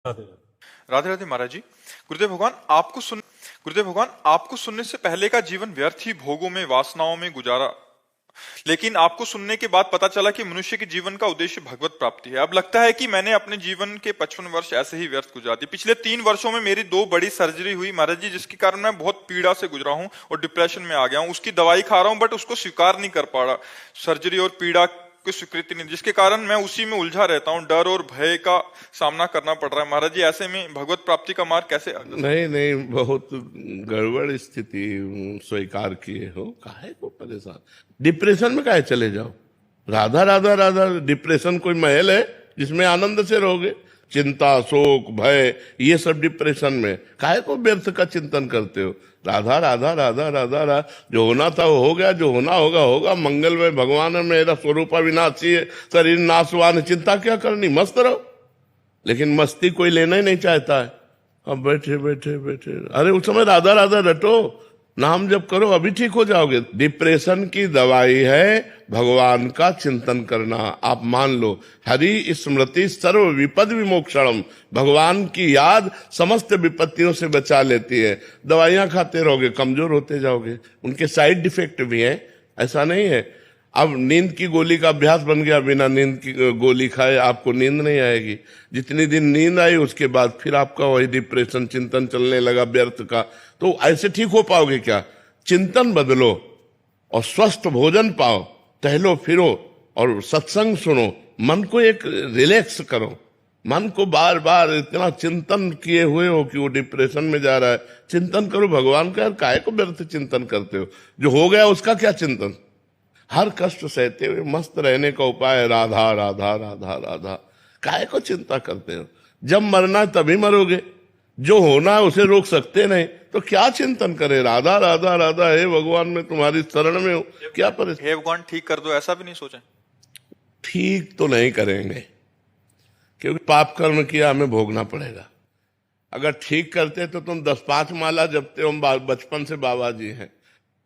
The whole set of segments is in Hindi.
राधे राधे राधे महाराज जी। गुरुदेव भगवान आपको सुनने से पहले का जीवन व्यर्थ ही भोगों में वासनाओं में गुजारा, लेकिन आपको सुनने के बाद पता चला कि मनुष्य के जीवन का उद्देश्य भगवत प्राप्ति है। अब लगता है कि मैंने अपने जीवन के 55 वर्ष ऐसे ही व्यर्थ गुजार दिए। पिछले 3 वर्षों में मेरी 2 बड़ी सर्जरी हुई महाराज जी, जिसके कारण मैं बहुत पीड़ा से गुजरा हूं और डिप्रेशन में आ गया हूं। उसकी दवाई खा रहा हूं बट उसको स्वीकार नहीं कर पा रहा, सर्जरी और पीड़ा की स्वीकृति नहीं, जिसके कारण मैं उसी में उलझा रहता हूं। डर और भय का सामना करना पड़ रहा है महाराज जी। ऐसे में भगवत प्राप्ति का मार्ग कैसे? नहीं नहीं, बहुत गड़बड़ स्थिति स्वीकार किए हो, काहे को परेशान, डिप्रेशन में काहे चले जाओ। राधा राधा राधा, डिप्रेशन कोई महल है जिसमें आनंद से रहोगे? चिंता शोक भय ये सब डिप्रेशन में, काहे को व्यर्थ का चिंतन करते हो? राधा राधा राधा राधा राधा, जो होना था वो हो गया, जो होना होगा होगा। मंगल में भगवान मेरा स्वरूप अविनाशी है, शरीर नाशवान, चिंता क्या करनी, मस्त रहो। लेकिन मस्ती कोई लेना ही नहीं चाहता है। अब बैठे बैठे बैठे, अरे उस समय राधा राधा रटो, नाम जप करो, अभी ठीक हो जाओगे। डिप्रेशन की दवाई है भगवान का चिंतन करना। आप मान लो, हरि स्मृति सर्व विपद विमोक्षणम, भगवान की याद समस्त विपत्तियों से बचा लेती है। दवाइयां खाते रहोगे कमजोर होते जाओगे, उनके साइड इफेक्ट भी हैं, ऐसा नहीं है। अब नींद की गोली का अभ्यास बन गया, बिना नींद की गोली खाए आपको नींद नहीं आएगी। जितनी दिन नींद आई उसके बाद फिर आपका वही डिप्रेशन चिंतन चलने लगा व्यर्थ का। तो ऐसे ठीक हो पाओगे क्या? चिंतन बदलो और स्वस्थ भोजन पाओ, टहलो फिरो और सत्संग सुनो, मन को एक रिलैक्स करो। मन को बार बार इतना चिंतन किए हुए हो कि वो डिप्रेशन में जा रहा है, चिंतन करो भगवान का। यार काहे को व्यर्थ चिंतन करते हो? जो हो गया उसका क्या चिंतन? हर कष्ट सहते हुए मस्त रहने का उपाय है राधा राधा राधा राधा। काहे को चिंता करते हो? जब मरना है तभी मरोगे, जो होना है उसे रोक सकते नहीं, तो क्या चिंतन करे? राधा राधा राधा, हे भगवान मैं तुम्हारी शरण में हूं, क्या परेशान। हे भगवान ठीक कर दो, ऐसा भी नहीं सोचा? ठीक तो नहीं करेंगे, क्योंकि पाप कर्म किया हमें भोगना पड़ेगा। अगर ठीक करते तो तुम 10-5 माला जपते हो, हम बचपन से बाबा जी हैं,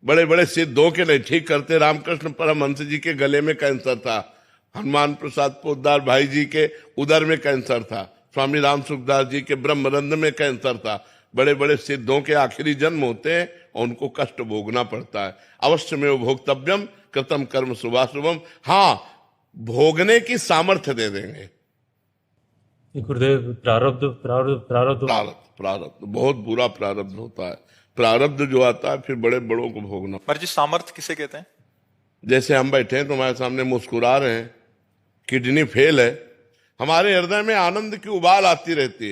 बड़े बड़े सिद्धों के नहीं ठीक करते। रामकृष्ण परमहंस जी के गले में कैंसर था, हनुमान प्रसाद पोद्दार भाई जी के उदर में कैंसर था, स्वामी राम सुखदास जी के ब्रह्मरंध्र में कैंसर था। बड़े बड़े सिद्धों के आखिरी जन्म होते हैं और उनको कष्ट भोगना पड़ता है। अवश्य में भोक्तव्यम कृतम कर्म शुभाशुभम, हाँ भोगने की सामर्थ्य दे देंगे। गुरुदेव, प्रारब्ध प्रारब्ध प्रारब्ध प्रारब्ध प्रारब्ध बहुत बुरा प्रारब्ध होता है। प्रारब्ध जो आता है फिर बड़े बड़ों को भोगना। पर जी सामर्थ्य किसे कहते हैं? जैसे हम बैठे हैं तुम्हारे सामने मुस्कुरा रहे हैं, किडनी फेल है, हमारे हृदय में आनंद की उबाल आती रहती है।